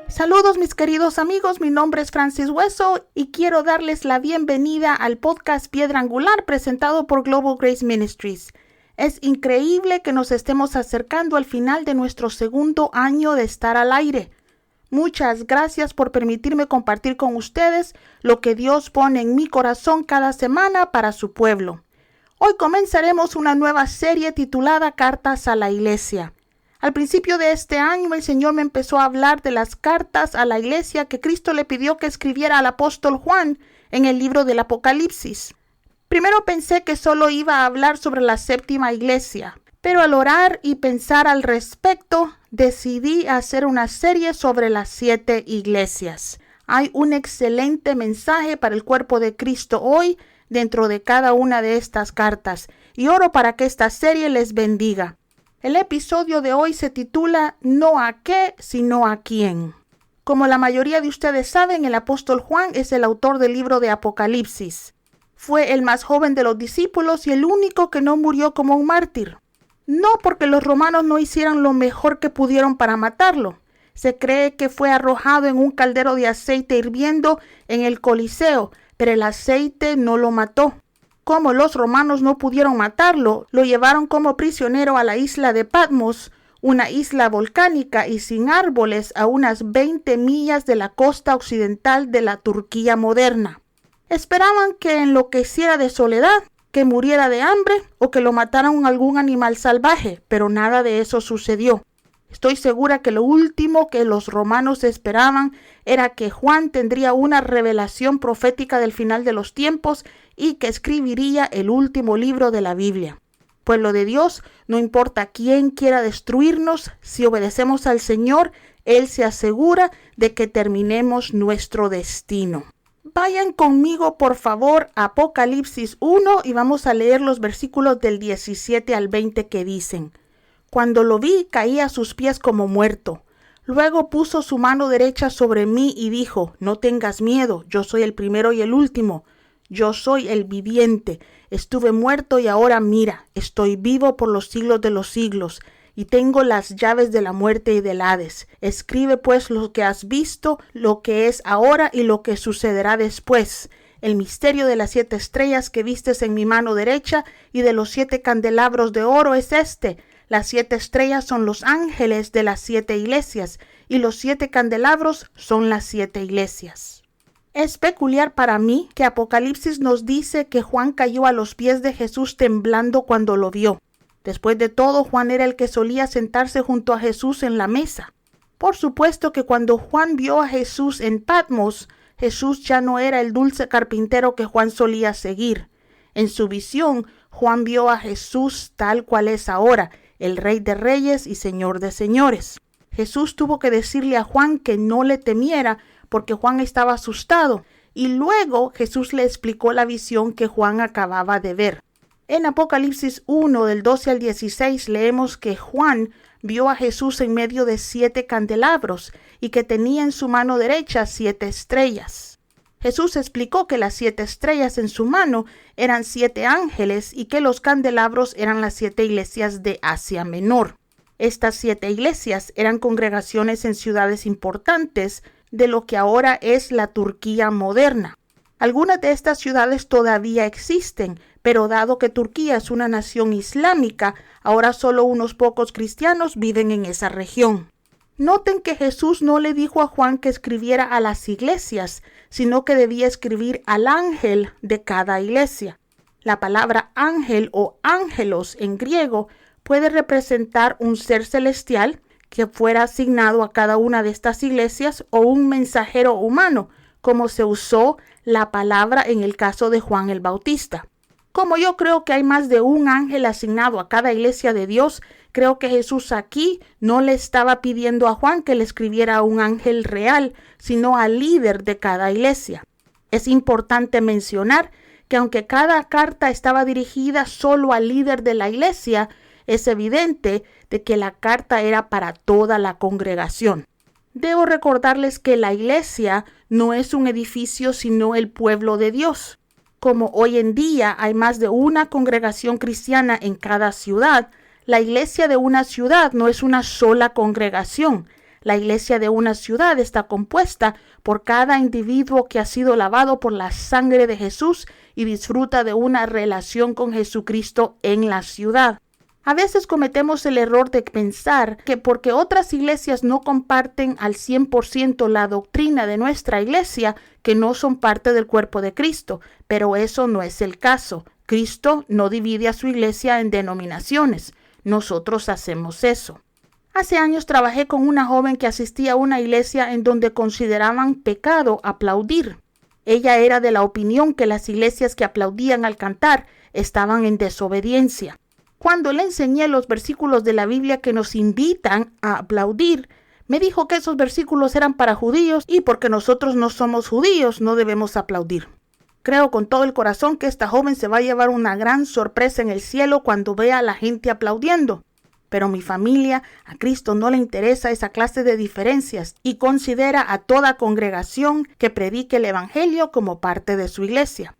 Saludos mis queridos amigos, mi nombre es Francis Hueso y quiero darles la bienvenida al podcast Piedra Angular presentado por Global Grace Ministries. Es increíble que nos estemos acercando al final de nuestro segundo año de estar al aire. Muchas gracias por permitirme compartir con ustedes lo que Dios pone en mi corazón cada semana para su pueblo. Hoy comenzaremos una nueva serie titulada Cartas a la Iglesia. Al principio de este año, el Señor me empezó a hablar de las cartas a la iglesia que Cristo le pidió que escribiera al apóstol Juan en el libro del Apocalipsis. Primero pensé que solo iba a hablar sobre la séptima iglesia, pero al orar y pensar al respecto, decidí hacer una serie sobre las 7 iglesias. Hay un excelente mensaje para el cuerpo de Cristo hoy dentro de cada una de estas cartas, y oro para que esta serie les bendiga. El episodio de hoy se titula No a qué, sino a quién. Como la mayoría de ustedes saben, el apóstol Juan es el autor del libro de Apocalipsis. Fue el más joven de los discípulos y el único que no murió como un mártir. No porque los romanos no hicieran lo mejor que pudieron para matarlo. Se cree que fue arrojado en un caldero de aceite hirviendo en el Coliseo, pero el aceite no lo mató. Como los romanos no pudieron matarlo, lo llevaron como prisionero a la isla de Patmos, una isla volcánica y sin árboles a unas 20 millas de la costa occidental de la Turquía moderna. Esperaban que enloqueciera de soledad, que muriera de hambre o que lo mataran algún animal salvaje, pero nada de eso sucedió. Estoy segura que lo último que los romanos esperaban era que Juan tendría una revelación profética del final de los tiempos y que escribiría el último libro de la Biblia. Pueblo de Dios, no importa quién quiera destruirnos, si obedecemos al Señor, Él se asegura de que terminemos nuestro destino. Vayan conmigo, por favor, a Apocalipsis 1 y vamos a leer los versículos del 17 al 20 que dicen: Cuando lo vi, caí a sus pies como muerto. Luego puso su mano derecha sobre mí y dijo: No tengas miedo, yo soy el primero y el último. Yo soy el viviente. Estuve muerto y ahora mira, estoy vivo por los siglos de los siglos y tengo las llaves de la muerte y del Hades. Escribe pues lo que has visto, lo que es ahora y lo que sucederá después. El misterio de las 7 estrellas que vistes en mi mano derecha y de los 7 candelabros de oro es este. Las 7 estrellas son los ángeles de las 7 iglesias y los 7 candelabros son las 7 iglesias. Es peculiar para mí que Apocalipsis nos dice que Juan cayó a los pies de Jesús temblando cuando lo vio. Después de todo, Juan era el que solía sentarse junto a Jesús en la mesa. Por supuesto que cuando Juan vio a Jesús en Patmos, Jesús ya no era el dulce carpintero que Juan solía seguir. En su visión, Juan vio a Jesús tal cual es ahora, el Rey de Reyes y Señor de Señores. Jesús tuvo que decirle a Juan que no le temiera porque Juan estaba asustado, y luego Jesús le explicó la visión que Juan acababa de ver. En Apocalipsis 1, del 12 al 16, leemos que Juan vio a Jesús en medio de 7 candelabros y que tenía en su mano derecha 7 estrellas. Jesús explicó que las 7 estrellas en su mano eran 7 ángeles y que los candelabros eran las 7 iglesias de Asia Menor. Estas 7 iglesias eran congregaciones en ciudades importantes de lo que ahora es la Turquía moderna. Algunas de estas ciudades todavía existen, pero dado que Turquía es una nación islámica, ahora solo unos pocos cristianos viven en esa región. Noten que Jesús no le dijo a Juan que escribiera a las iglesias, sino que debía escribir al ángel de cada iglesia. La palabra ángel o ángelos en griego puede representar un ser celestial que fuera asignado a cada una de estas iglesias o un mensajero humano, como se usó la palabra en el caso de Juan el Bautista. Como yo creo que hay más de un ángel asignado a cada iglesia de Dios, creo que Jesús aquí no le estaba pidiendo a Juan que le escribiera a un ángel real, sino al líder de cada iglesia. Es importante mencionar que aunque cada carta estaba dirigida solo al líder de la iglesia, es evidente de que la carta era para toda la congregación. Debo recordarles que la iglesia no es un edificio, sino el pueblo de Dios. Como hoy en día hay más de una congregación cristiana en cada ciudad, la iglesia de una ciudad no es una sola congregación. La iglesia de una ciudad está compuesta por cada individuo que ha sido lavado por la sangre de Jesús y disfruta de una relación con Jesucristo en la ciudad. A veces cometemos el error de pensar que porque otras iglesias no comparten al 100% la doctrina de nuestra iglesia, que no son parte del cuerpo de Cristo, pero eso no es el caso. Cristo no divide a su iglesia en denominaciones. Nosotros hacemos eso. Hace años trabajé con una joven que asistía a una iglesia en donde consideraban pecado aplaudir. Ella era de la opinión que las iglesias que aplaudían al cantar estaban en desobediencia. Cuando le enseñé los versículos de la Biblia que nos invitan a aplaudir, me dijo que esos versículos eran para judíos y porque nosotros no somos judíos no debemos aplaudir. Creo con todo el corazón que esta joven se va a llevar una gran sorpresa en el cielo cuando vea a la gente aplaudiendo. Pero mi familia, a Cristo no le interesa esa clase de diferencias y considera a toda congregación que predique el evangelio como parte de su iglesia.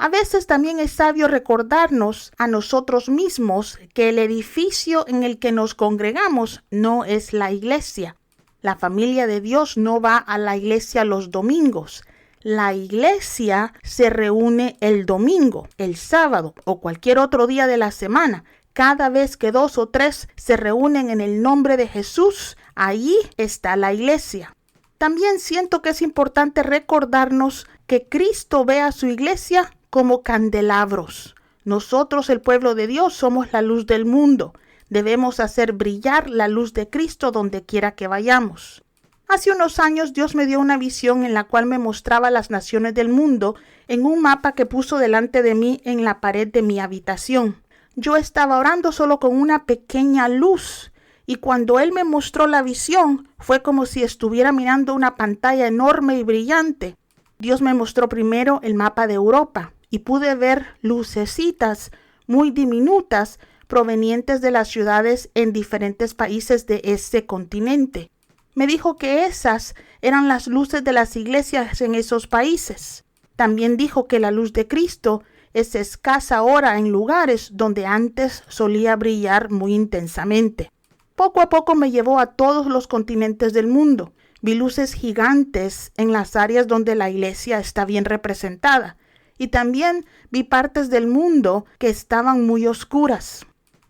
A veces también es sabio recordarnos a nosotros mismos que el edificio en el que nos congregamos no es la iglesia. La familia de Dios no va a la iglesia los domingos. La iglesia se reúne el domingo, el sábado o cualquier otro día de la semana. Cada vez que 2 o 3 se reúnen en el nombre de Jesús, ahí está la iglesia. También siento que es importante recordarnos que Cristo ve a su iglesia como candelabros. Nosotros, el pueblo de Dios, somos la luz del mundo. Debemos hacer brillar la luz de Cristo donde quiera que vayamos. Hace unos años Dios me dio una visión en la cual me mostraba las naciones del mundo en un mapa que puso delante de mí en la pared de mi habitación. Yo estaba orando solo con una pequeña luz y cuando Él me mostró la visión fue como si estuviera mirando una pantalla enorme y brillante. Dios me mostró primero el mapa de Europa y pude ver lucecitas muy diminutas provenientes de las ciudades en diferentes países de este continente. Me dijo que esas eran las luces de las iglesias en esos países. También dijo que la luz de Cristo es escasa ahora en lugares donde antes solía brillar muy intensamente. Poco a poco me llevó a todos los continentes del mundo. Vi luces gigantes en las áreas donde la iglesia está bien representada. Y también vi partes del mundo que estaban muy oscuras.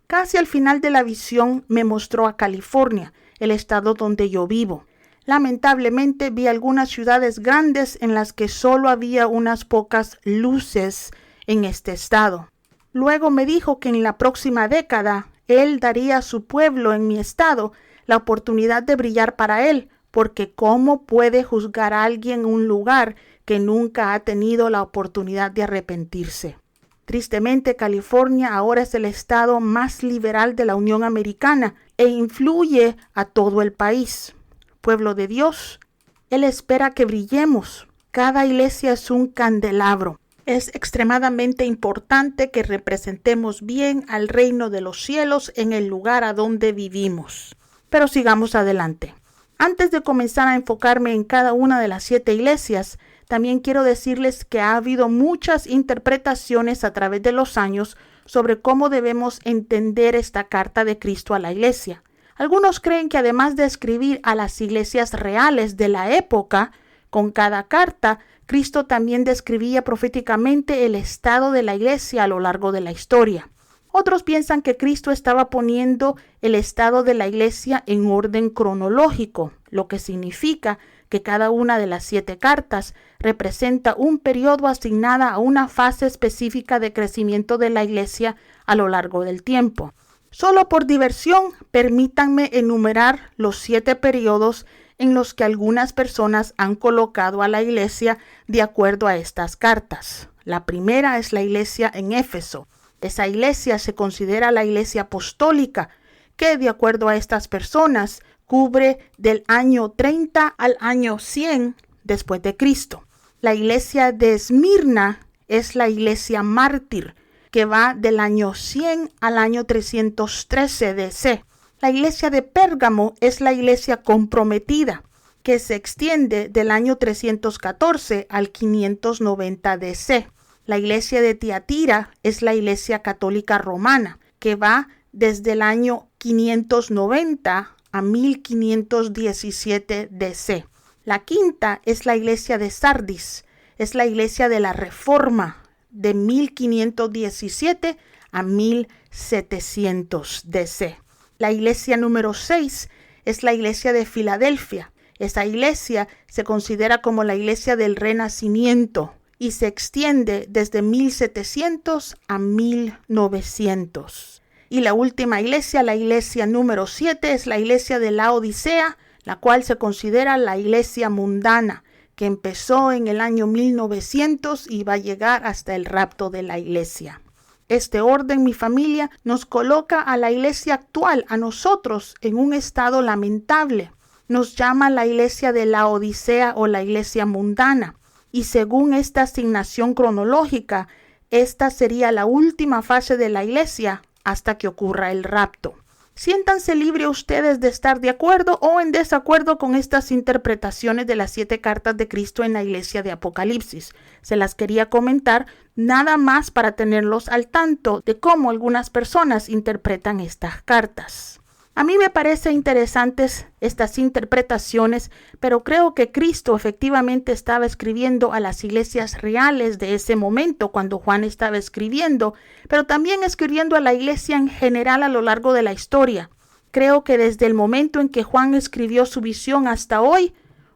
Casi al final de la visión me mostró a California, el estado donde yo vivo. Lamentablemente vi algunas ciudades grandes en las que solo había unas pocas luces en este estado. Luego me dijo que en la próxima década Él daría a su pueblo en mi estado la oportunidad de brillar para Él, porque ¿cómo puede juzgar a alguien en un lugar que nunca ha tenido la oportunidad de arrepentirse? Tristemente, California ahora es el estado más liberal de la Unión Americana e influye a todo el país. Pueblo de Dios, Él espera que brillemos. Cada iglesia es un candelabro. Es extremadamente importante que representemos bien al reino de los cielos en el lugar a donde vivimos. Pero sigamos adelante. Antes de comenzar a enfocarme en cada una de las 7 iglesias, también quiero decirles que ha habido muchas interpretaciones a través de los años sobre cómo debemos entender esta carta de Cristo a la iglesia. Algunos creen que además de escribir a las iglesias reales de la época, con cada carta, Cristo también describía proféticamente el estado de la iglesia a lo largo de la historia. Otros piensan que Cristo estaba poniendo el estado de la iglesia en orden cronológico, lo que significa que cada una de las 7 cartas representa un periodo asignado a una fase específica de crecimiento de la iglesia a lo largo del tiempo. Solo por diversión, permítanme enumerar los 7 periodos en los que algunas personas han colocado a la iglesia de acuerdo a estas cartas. La primera es la iglesia en Éfeso. Esa iglesia se considera la iglesia apostólica, que de acuerdo a estas personas cubre del año 30 al año 100 después de Cristo. La iglesia de Esmirna es la iglesia mártir, que va del año 100 al año 313 DC. La iglesia de Pérgamo es la iglesia comprometida. que se extiende del año 314 al 590 DC. La iglesia de Tiatira es la iglesia católica romana, que va desde el año 590 a 1517 DC. La quinta es la iglesia de Sardis, es la iglesia de la Reforma, de 1517 a 1700 DC. La iglesia número 6 es la iglesia de Filadelfia. Esa iglesia se considera como la iglesia del Renacimiento y se extiende desde 1700 a 1900. Y la última iglesia, la iglesia número 7, es la iglesia de Laodicea, la cual se considera la iglesia mundana, que empezó en el año 1900 y va a llegar hasta el rapto de la iglesia. Este orden, mi familia, nos coloca a la iglesia actual, a nosotros, en un estado lamentable. Nos llama la iglesia de Laodicea o la iglesia mundana. Y según esta asignación cronológica, esta sería la última fase de la iglesia hasta que ocurra el rapto. Siéntanse libres ustedes de estar de acuerdo o en desacuerdo con estas interpretaciones de las 7 cartas de Cristo en la iglesia de Apocalipsis. Se las quería comentar nada más para tenerlos al tanto de cómo algunas personas interpretan estas cartas. A mí me parecen interesantes estas interpretaciones, pero creo que Cristo efectivamente estaba escribiendo a las iglesias reales de ese momento cuando Juan estaba escribiendo, pero también escribiendo a la iglesia en general a lo largo de la historia. Creo que desde el momento en que Juan escribió su visión hasta hoy,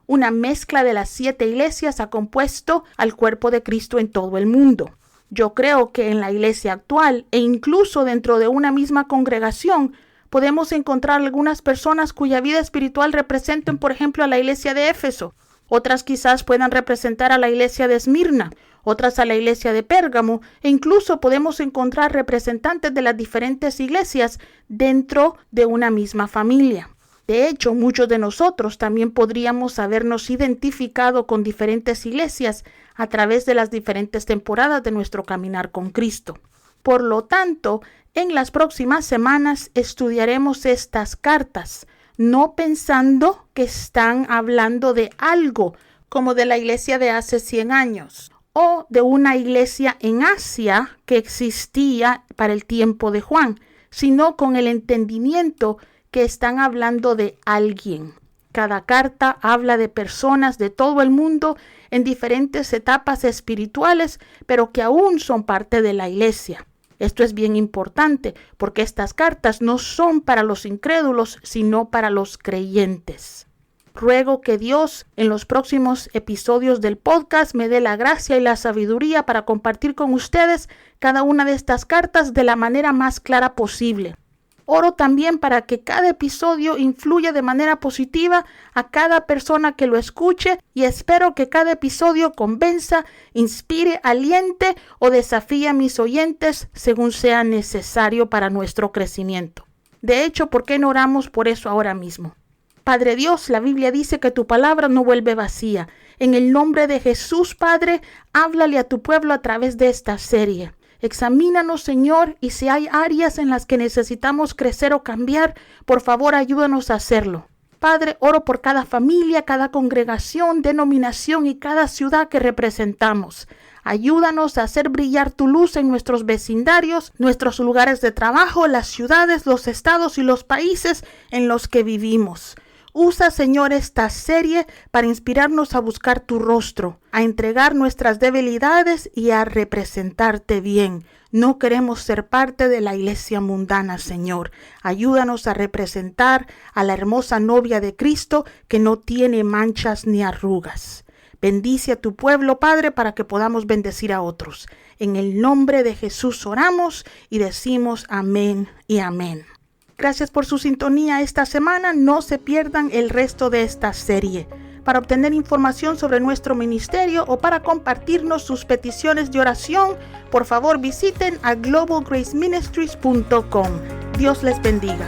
una mezcla de las 7 iglesias ha compuesto al cuerpo de Cristo en todo el mundo. Yo creo que en la iglesia actual e incluso dentro de una misma congregación podemos encontrar algunas personas cuya vida espiritual representen, por ejemplo, a la iglesia de Éfeso. Otras quizás puedan representar a la iglesia de Esmirna, otras a la iglesia de Pérgamo, e incluso podemos encontrar representantes de las diferentes iglesias dentro de una misma familia. De hecho, muchos de nosotros también podríamos habernos identificado con diferentes iglesias a través de las diferentes temporadas de nuestro caminar con Cristo. Por lo tanto, en las próximas semanas estudiaremos estas cartas, no pensando que están hablando de algo como de la iglesia de hace 100 años o de una iglesia en Asia que existía para el tiempo de Juan, sino con el entendimiento que están hablando de alguien. Cada carta habla de personas de todo el mundo en diferentes etapas espirituales, pero que aún son parte de la iglesia. Esto es bien importante porque estas cartas no son para los incrédulos, sino para los creyentes. Ruego que Dios en los próximos episodios del podcast me dé la gracia y la sabiduría para compartir con ustedes cada una de estas cartas de la manera más clara posible. Oro también para que cada episodio influya de manera positiva a cada persona que lo escuche y espero que cada episodio convenza, inspire, aliente o desafíe a mis oyentes según sea necesario para nuestro crecimiento. De hecho, ¿por qué no oramos por eso ahora mismo? Padre Dios, la Biblia dice que tu palabra no vuelve vacía. En el nombre de Jesús, Padre, háblale a tu pueblo a través de esta serie. Examínanos, Señor, y si hay áreas en las que necesitamos crecer o cambiar, por favor, ayúdanos a hacerlo. Padre, oro por cada familia, cada congregación, denominación y cada ciudad que representamos. Ayúdanos a hacer brillar tu luz en nuestros vecindarios, nuestros lugares de trabajo, las ciudades, los estados y los países en los que vivimos. Usa, Señor, esta serie para inspirarnos a buscar tu rostro, a entregar nuestras debilidades y a representarte bien. No queremos ser parte de la iglesia mundana, Señor. Ayúdanos a representar a la hermosa novia de Cristo que no tiene manchas ni arrugas. Bendice a tu pueblo, Padre, para que podamos bendecir a otros. En el nombre de Jesús oramos y decimos amén y amén. Gracias por su sintonía esta semana. No se pierdan el resto de esta serie. Para obtener información sobre nuestro ministerio o para compartirnos sus peticiones de oración, por favor visiten a globalgraceministries.com. Dios les bendiga.